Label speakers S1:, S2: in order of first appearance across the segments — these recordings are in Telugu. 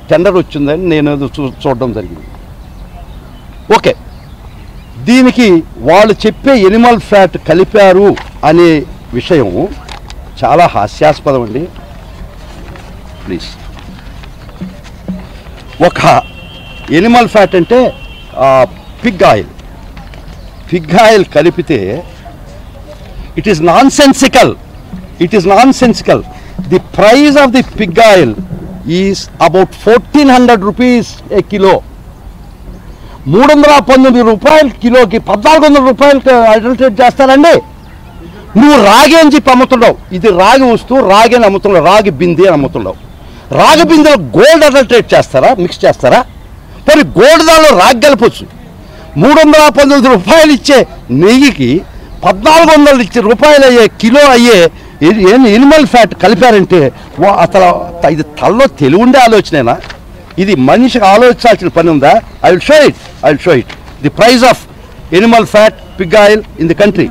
S1: టెండర్ వచ్చిందని నేను చూడడం జరిగింది. ఓకే, దీనికి వాళ్ళు చెప్పే ఎనిమల్ ఫ్యాట్ కలిపారు అనే విషయం చాలా హాస్యాస్పదం అండి. ప్లీజ్, ఒక ఎనిమల్ ఫ్యాట్ అంటే పిగ్ ఆయిల్ కలిపితే it is nonsensical. The price of the pig oil is about 1400 rupees a kilo. 319 రూపాయలు కిలోకి 1400 రూపాయలకి అడల్టరేట్ చేస్తారండి. నువ్వు రాగి అని చెప్పి అమ్ముతున్నావు, ఇది రాగి వస్తువు, రాగి అని అమ్ముతున్నావు, రాగి బిందె అని అమ్ముతున్నావు. రాగి బిందెలో గోల్డ్ అడల్టరేట్ చేస్తారా, మిక్స్ చేస్తారా? మరి గోల్డ్ దానిలో రాగి కలపచ్చు. 319 రూపాయలు ఇచ్చే నెయ్యికి 1400 రూపాయలు అయ్యే కిలో అయ్యే ఎనిమల్ ఫ్యాట్ కలిపారంటే అసలు ఇది తలలో తెలివి ఉండే ఆలోచనేనా? ఇది మనిషికి ఆలోచించాల్సిన పని ఉందా? I will show it the price of animal fat pig oil in the country.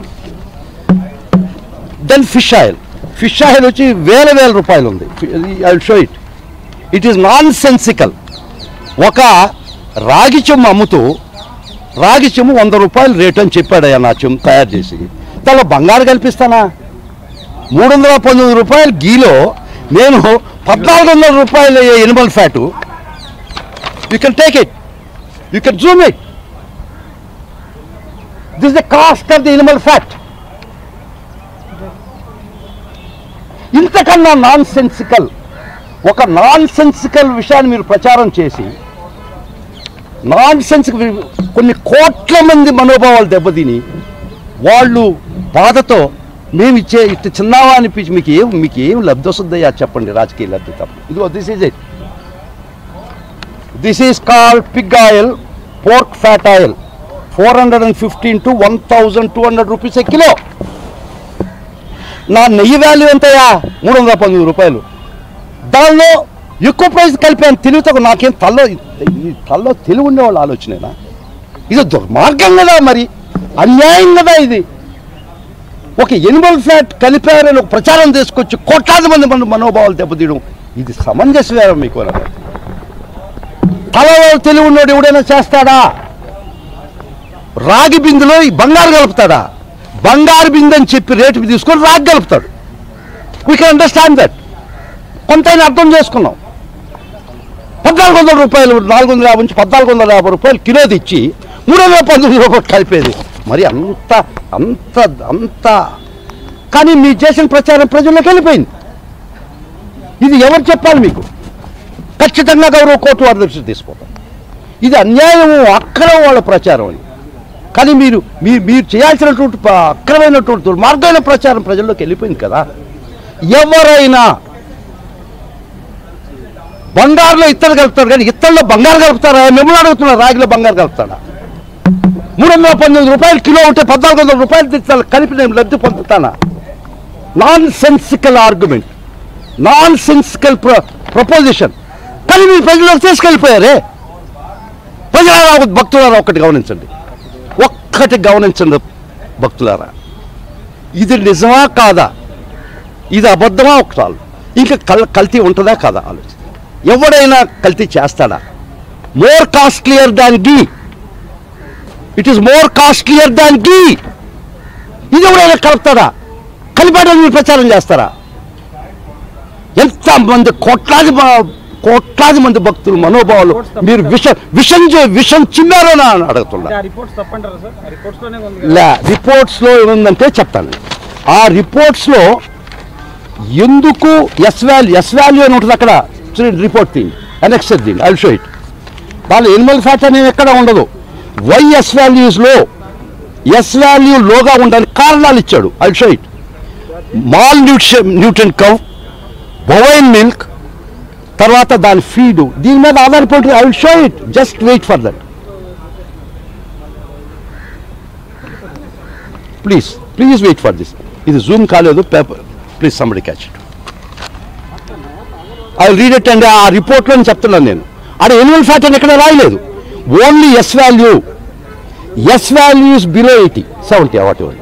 S1: Then fish oil వచ్చి వేల రూపాయలు ఉంది. I will show it is nonsensical. ఒక రాగి చెమ్ము అమ్ముతూ రాగి చెమ్ము 100 రూపాయలు రేటు అని చెప్పాడయ్యా నా చెమ్ము తయారు చేసి. దానిలో బంగారు కల్పిస్తానా? 319 రూపాయలు గీలో నేను 1400 రూపాయలు Animal fat. You can take it, you can Zoom it. This the cost of the Animal fat. ఇంతకన్నా ఒక నాన్ సెన్సికల్ విషయాన్ని మీరు ప్రచారం చేసి కొన్ని కోట్ల మంది మనోభావాలు దెబ్బతిని వాళ్ళు బాధతో మేము ఇచ్చే ఇట్లా చిన్నావా అనిపించి మీకు ఏం లబ్ధి వస్తుందయ్యా చెప్పండి, రాజకీయ లబ్ధి తప్ప. ఇదిగో this is called Pig oil, pork fat oil, 415 to 1200 rupees a kilo. నా నెయ్యి వాల్యూ ఎంతయ్యా? 319 రూపాయలు. దానిలో ఎక్కువ ప్రైస్ కలిపాను. తెలివితో నాకేం తల్లో తెలివి ఉండేవాళ్ళు ఆలోచనేనా? ఇది దుర్మార్గం కదా, మరి అన్యాయం కదా ఇది. ఒక ఎనిమల్ ఫ్యాట్ కలిపారని ఒక ప్రచారం తీసుకొచ్చి కోట్లాది మంది మనోభావాలు దెబ్బతీయడం ఇది సమంజసమేనా మీకు? తలలో తెలివి ఉన్నోడు ఎవడైనా చేస్తాడా? రాగి బిందులో బంగారు కలుపుతాడా? బంగారు బిందు అని చెప్పి రేటు తీసుకొని రాగి కలుపుతాడు. We can understand that. కొంతైనా అర్థం చేసుకున్నాం. 1400 రూపాయలు 450 నుంచి 1450 రూపాయలు కిలో తెచ్చి 319 రూపాయలు కలిపేది మరి అంత కానీ మీరు చేసిన ప్రచారం ప్రజల్లోకి వెళ్ళిపోయింది. ఇది ఎవరు చెప్పాలి మీకు? ఖచ్చితంగా గౌరవ కోర్టు వారి దృష్టి తీసుకుంటాం. ఇది అన్యాయము, అక్రమం వాళ్ళ ప్రచారం అని. కానీ మీరు చేయాల్సినటువంటి అక్రమైనటువంటి దుర్మార్గమైన ప్రచారం ప్రజల్లోకి వెళ్ళిపోయింది కదా. ఎవరైనా బంగారులో ఇత్తడి కలుపుతారు కానీ ఇత్తడిలో బంగారు కలుపుతారా? మిమ్మల్ని అడుగుతున్నారు, రాగిలో బంగారు కలుపుతాడా? 319 రూపాయలు కిలో ఉంటే 1400 రూపాయలు కలిపి నేను లబ్ధి పొందుతానా? Nonsensical argument, nonsensical proposition. కానీ మీరు ప్రజలకు తీసుకెళ్ళిపోయారే. ప్రజలారా, భక్తులారా, ఒక్కటి గమనించండి భక్తులారా, ఇది నిజమా కాదా, ఇది అబద్ధమా ఒకసారి, ఇంకా కల్తీ ఉంటుందా కాదా ఆలోచన. ఎవడైనా కల్తీ చేస్తాడా? More costlier than ghee. It is more costlier than ghee. ఇది ఎవడైనా కలుపుతాడా? కలిపాడని మీరు ప్రచారం చేస్తారా? ఎంతమంది కోట్లాది మంది భక్తులు మనోభావాలు మీరు విషం చిమ్మారని అడుగుతున్నా. రిపోర్ట్స్లో ఏముందంటే చెప్తాను. ఆ రిపోర్ట్స్లో ఎందుకు ఎస్ వాల్యూ అని ఉంటుంది అక్కడ. Report thing annexed thing, I will show it. వాళ్ళు ఎనిమల్ ఫ్యాట్ అనేది ఎక్కడ ఉండదు. వై ఎస్ వాల్యూ లోగా ఉండడానికి కారణాలు ఇచ్చాడు. I will show it. Malnutrition cow, bovine milk, తర్వాత దాని ఫీడ్, దీని మీద ఆధారపడి. I will show it, just wait for that. Please wait for this. ఇది జూమ్ కాలేదు, paper. Please somebody catch it. I will read it అండి. ఆ రిపోర్ట్లో చెప్తున్నాను నేను. అది ఎనిమల్ ఫ్యాట్ అని ఎక్కడ రాయలేదు. Only S value is below 80, 70 whatever.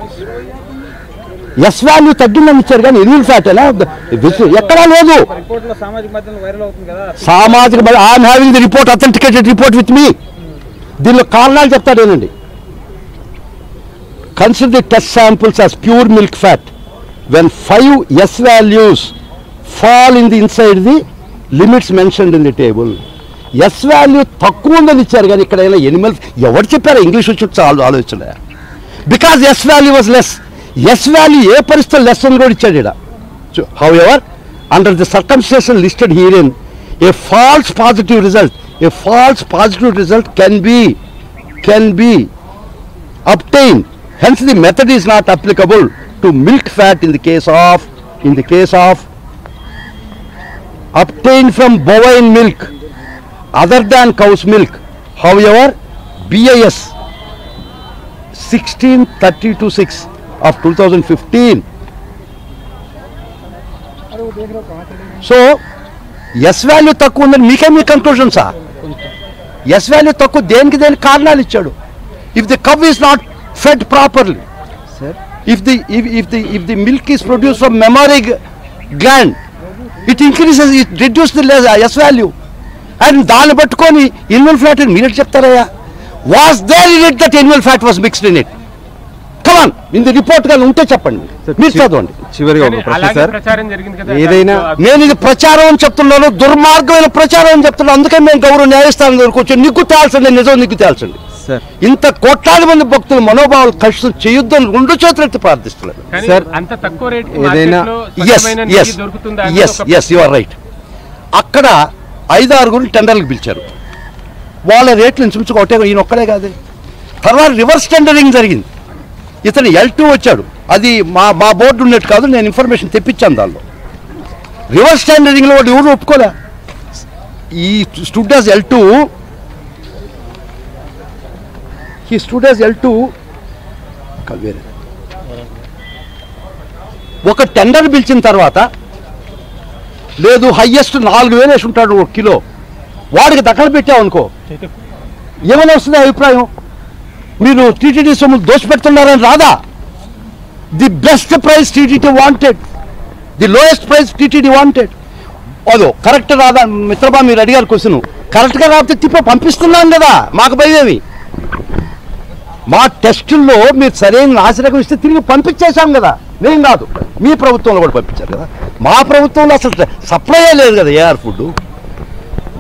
S1: S value తగ్గిందని ఇచ్చారు కానీ ఎనిమల్ ఫ్యాట్ ఎలా ఎక్కడా లేదు. సామాజిక I'm having the report, authenticated report with me. దీనిలో కారణాలు చెప్తాడేనండి. Consider the test samples as pure milk fat when 5 S values fall in the inside the limits mentioned in the table. S value తక్కువ ఉందని ఇచ్చారు కానీ ఇక్కడ ఎనిమల్ ఎవరు చెప్పారా? ఇంగ్లీష్ వచ్చి చాలు ఆలోచన. Because S value was less. S value ఏ పరిస్థితుల్లో లెస్ అని కూడా ఇచ్చాడు ఇక్కడ. However under the circumstances listed herein a false positive result can be obtained. Hence the method is not applicable to milk fat in the case of obtained from bovine milk other than cow's milk. However, BIS 1632-6 of 2015. So yes value తక్కువ ఉందని మీ కంక్లూజన్సా? ఎస్ వాల్యూ తక్కువ దేనికి కారణాలు ఇచ్చాడు. If the cow is not fed properly, if the milk is produced from mammary gland, it reduces the S value. And దాన్ని పట్టుకొని animal fat అని మీరు చెప్తారయ్యా? Was there in it that animal fat was mixed in it? Come on, in the report గా ఉంటే చెప్పండి, మీరు చదవండి.
S2: చివరిగా ఒక ప్రశ్న సార్, ఏదైనా
S1: నేను ఇది ప్రచారం అని చెప్తున్నాను, దుర్మార్గమైన ప్రచారం అని చెప్తున్నాను. అందుకే మేము గౌరవ న్యాయస్థానం దగ్గరకు వచ్చి నీకు తేల్చండి, నిజం నీకు తేల్చండి. ఇంత కోట్లాది మంది భక్తులు మనోభావాలు కష్టం చేయొద్దని 2 చేతులెత్తి ప్రార్థిస్తున్నారు. You are right. అక్కడ 5-6 టెండర్లకు పిలిచారు. వాళ్ళ రేట్లు ఇంచుమించుగా ఒకటే, ఈయన ఒక్కడే కాదు. తర్వాత రివర్స్ టెండరింగ్ జరిగింది. ఇతను L2 వచ్చాడు. అది మా బోర్డు ఉన్నట్టు కాదు, నేను ఇన్ఫర్మేషన్ తెప్పించాను. దానిలో రివర్స్ టెండరింగ్లో వాడు ఎవరు ఒప్పుకోలే. ఈ స్టూడ్ యాజ్ L2, ఒక టెండర్ పిలిచిన తర్వాత లేదు హైయెస్ట్ 4000 వేసి ఉంటాడు 1 కిలో, వాడికి దక్కలు పెట్టామనుకో ఏమైనా వస్తుంది అభిప్రాయం? మీరు టీటీడీ సొమ్ము దోషపెడుతున్నారని రాదా? The best price TTD wanted, the lowest price TTD wanted. అదో కరెక్ట్ రాదా? మిత్రబా మీరు అడిగారు క్వశ్చన్, కరెక్ట్గా రాకపోతే తిప్పి పంపిస్తున్నాం కదా, మాకు భయమేమి. మా టెస్టుల్లో మీరు సరైన నాసిరకం ఇస్తే తిరిగి పంపించేశాం కదా, మేం కాదు, మీ ప్రభుత్వంలో కూడా పంపించారు కదా. మా ప్రభుత్వంలో అసలు సప్లై లేదు కదా ఏఆర్ ఫుడ్.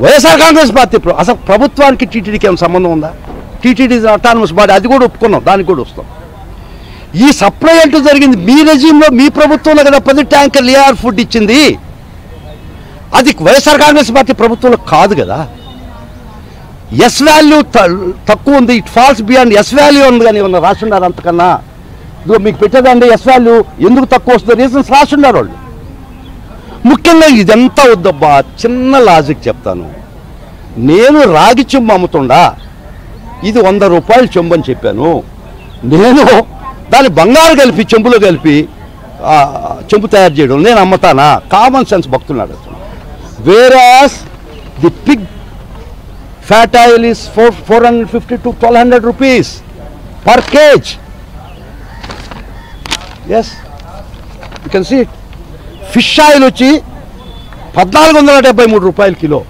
S1: వైఎస్ఆర్ కాంగ్రెస్ పార్టీ అసలు ప్రభుత్వానికి టీటీడీకి ఏమైనా సంబంధం ఉందా? టీటీడీ అటానమస్ బాడీ, అది కూడా ఒప్పుకున్నాం, దానికి కూడా వస్తాం. ఈ సప్లై అంటూ జరిగింది మీ రెజ్యూమ్లో, మీ ప్రభుత్వంలో కదా 10 ట్యాంకర్లు ఏఆర్ ఫుడ్ ఇచ్చింది. అది వైఎస్ఆర్ కాంగ్రెస్ పార్టీ ప్రభుత్వంలో కాదు కదా. ఎస్ వాల్యూ తక్కువ ఉంది, it falls beyond S value ఉంది కానీ ఏమన్నా రాసున్నారు అంతకన్నా? ఇదిగో మీకు పెట్టేదండి ఎస్ వాల్యూ ఎందుకు తక్కువ వస్తుంది రీజన్స్ రాసున్నారు వాళ్ళు. ముఖ్యంగా ఇదంతా వద్దబ్బా, చిన్న లాజిక్ చెప్తాను. నేను రాగి చెంబు అమ్ముతుండా, ఇది 100 రూపాయలు చెంబు అని చెప్పాను. నేను దాన్ని బంగారు కలిపి చెంబులో కలిపి చెంబు తయారు చేయడం నేను అమ్ముతానా? కామన్ సెన్స్ భక్తున్నాడు. Whereas the pig fat oil is 450 to 1200 rupees per kg. Yes, you can see it. Fish oil వచ్చి 1473 రూపాయలు కిలో.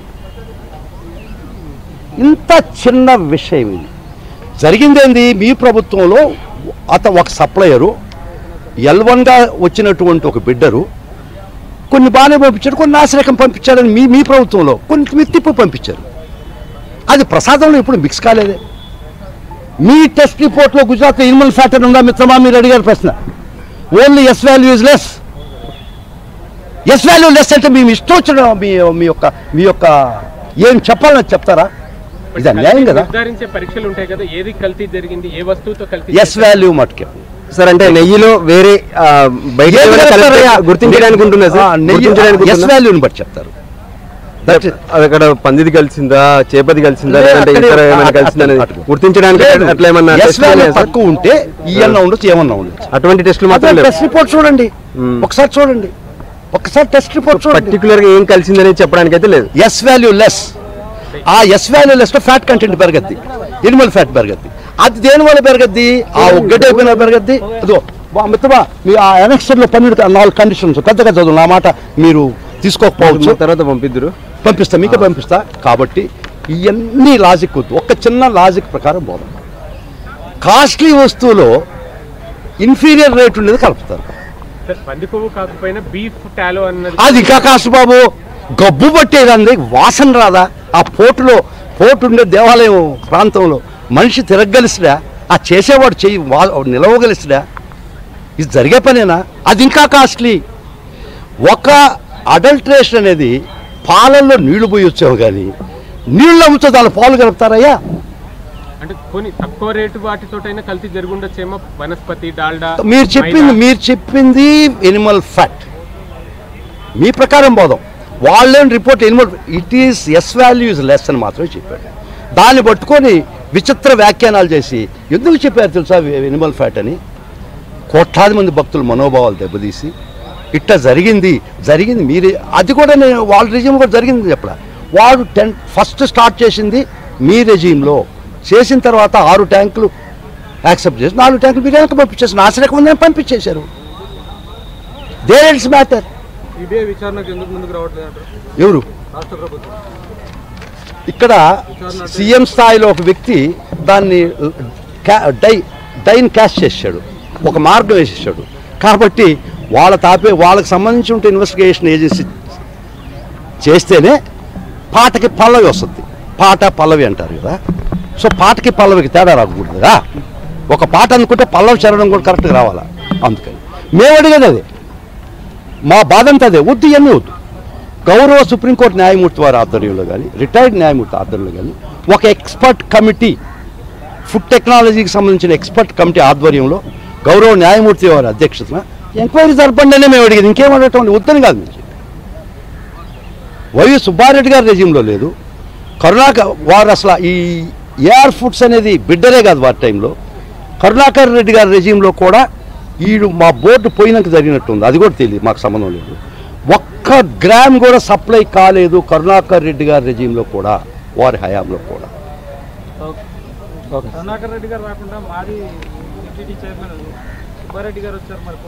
S1: ఇంత చిన్న విషయం ఇది. జరిగిందేంది? మీ ప్రభుత్వంలో ఒక సప్లయరు L1గా వచ్చినటువంటి ఒక బిడ్డరు కొన్ని బాగానే పంపించాడు, కొన్ని నాసిరకం పంపించాడని మీ ప్రభుత్వంలో కొన్ని తిప్పి పంపించారు. అది ప్రసాదంలో ఇప్పుడు మిక్స్ కాలేదే. మీ టెస్ట్ రిపోర్ట్లో గుజరాత్లో ఎనిమల్ ఫ్యాట్ అని ఉందా మిత్రమా? మీరు అడిగారు ప్రశ్న. Only S value is less. S value less అంటే మేము ఇష్టం వచ్చిన మీ యొక్క ఏం చెప్పాలని చెప్తారా? ఇది అన్యాయం కదా. ఎస్ వాల్యూ మటుకే
S2: సార్, అంటే నెయ్యిలో వేరే గుర్తించడానికి ఉంటుందా సార్?
S1: ఎస్ వాల్యూని బట్టి చెప్తారు.
S2: అక్కడ పందిది కలిసిందా, చేపది కలిసిందా, లేదంటే ఇతర ఏమైనా కలిసిందని గుర్తించడానికి అట్లా ఏమన్నా
S1: తక్కువ ఉంటే ఏమన్నా ఉండొచ్చు, ఏమన్నా ఉండొచ్చు.
S2: అటువంటి టెస్టులు మాత్రం
S1: టెస్ట్ రిపోర్ట్ చూడండి, ఒకసారి చూడండి, ఒకసారి టెస్ట్ రిపోర్ట్ చూడండి.
S2: పర్టికులర్ గా ఏం కలిసిందని చెప్పడానికి అయితే లేదు.
S1: ఎస్ వాల్యూ లెస్, ఆ ఎస్ వాల్యూ లెస్ లో ఫ్యాట్ కంటెంట్ పెరగద్ది, ఎనిమల్ ఫ్యాట్ పెరగద్ది. అది దేని వల్ల పెరగద్ది? ఆ ఒక్కటే అయిపోయినా పెరగద్ది. అదో మిత్రమా మీ ఆ ఎలక్షన్లో 4 కండిషన్స్ పెద్దగా చదువు నా మాట మీరు తీసుకోకపోవచ్చు,
S2: తర్వాత పంపిద్దరు,
S1: పంపిస్తా, మీకే పంపిస్తా. కాబట్టి ఇవన్నీ లాజిక్ వద్దు, ఒక చిన్న లాజిక్ ప్రకారం పోదాం. కాస్ట్లీ వస్తువులో ఇన్ఫీరియర్ రేట్ ఉండేది కలుపుతారు. అది ఇంకా కాస్ట్ బాబు, గబ్బు పట్టేదండి, వాసన రాదా? ఆ పోటు ఉండే దేవాలయం ప్రాంతంలో మనిషి తిరగలిసినా, ఆ చేసేవాడు చెయ్యి నిలవగలిసినా, ఇది జరిగే పనేనా? అది ఇంకా కాస్ట్లీ. ఒక అడల్ట్రేషన్ అనేది పాలల్లో నీళ్లు పోయి వచ్చావు, కానీ నీళ్ళు అమ్ముతో దాని పాలు కలుపుతారయ్యా?
S3: అంటే కొన్ని తక్కువ రేటు వాటితోటైనా కలిసి జరుగుండొచ్చేమో, వనస్పతి, డాల్డా.
S1: మీరు చెప్పింది ఎనిమల్ ఫ్యాట్, మీ ప్రకారం పోదాం. వాళ్ళేం report Animal it is yes value is less అని మాత్రమే చెప్పాడు. దాన్ని పట్టుకొని విచిత్ర వ్యాఖ్యానాలు చేసి ఎందుకు చెప్పారు తెలుసా ఎనిమల్ ఫ్యాట్ అని? కోట్లాది మంది భక్తుల మనోభావాలు దెబ్బతీసి ఇట్లా జరిగింది మీరే, అది కూడా నేను వాళ్ళ రెజీమ్ కూడా జరిగింది చెప్పడా. వాడు ఫస్ట్ స్టార్ట్ చేసింది మీ రెజీమ్లో, చేసిన తర్వాత 6 ట్యాంకులు యాక్సెప్ట్ చేసి 4 ట్యాంకులు మీరు వెనక పంపించేసి నాశనకం ఉందని పంపించేశారు. There it's matter.
S3: ఇదే విచారణకు ఎందుకు ముందుకు రావట్లేదు
S1: ఎవరు?
S3: రాష్ట్ర ప్రభుత్వం.
S1: ఇక్కడ సీఎం స్థాయిలో ఒక వ్యక్తి దాన్ని డైన్ క్యాష్ చేశాడు, ఒక మార్గం వేసేసాడు. కాబట్టి వాళ్ళకి సంబంధించి ఉంటే ఇన్వెస్టిగేషన్ ఏజెన్సీ చేస్తేనే పాటకి పల్లవి వస్తుంది. పాట పల్లవి అంటారు కదా. సో పాటకి పల్లవికి తేడా రాకూడదు కదా. ఒక పాట అనుకుంటే పల్లవి చరణం కూడా కరెక్ట్గా రావాలా. అందుకని మేము అడిగేది అదే, మా బాధ అంతా అదే. వద్దు, ఇవన్నీ వద్దు. గౌరవ సుప్రీంకోర్టు న్యాయమూర్తి వారి ఆధ్వర్యంలో కానీ, రిటైర్డ్ న్యాయమూర్తి ఆధ్వర్యంలో కానీ, ఒక ఎక్స్పర్ట్ కమిటీ, ఫుడ్ టెక్నాలజీకి సంబంధించిన ఎక్స్పర్ట్ కమిటీ ఆధ్వర్యంలో గౌరవ న్యాయమూర్తి వారి అధ్యక్షతన ఎంక్వైరీ జరపండి అనే మేము అడిగేది. ఇంకేం అడగటం వద్దని కాదు. మేము వైవి సుబ్బారెడ్డి గారి రెజీమ్లో లేదు, కరుణాకర్ వారు అసలు ఈ ఏఆర్ ఫుడ్స్ అనేది బిడ్డరే కాదు వారి టైంలో. కరుణాకర్ రెడ్డి గారి రెజీమ్లో కూడా మా బోర్డు పోయినాక జరిగినట్టుంది, అది కూడా తెలియదు, మాకు సంబంధం లేదు. ఒక్క గ్రామ్ కూడా సప్లై కాలేదు కరుణాకర్ రెడ్డి గారి రెజీమ్లో కూడా, వారి హయాంలో కూడా.
S3: కరుణాకర్ రెడ్డి గారు రాకుండా మాది టీటీడీ చైర్మన్ సుబ్బారెడ్డి గారు వచ్చారు మరి.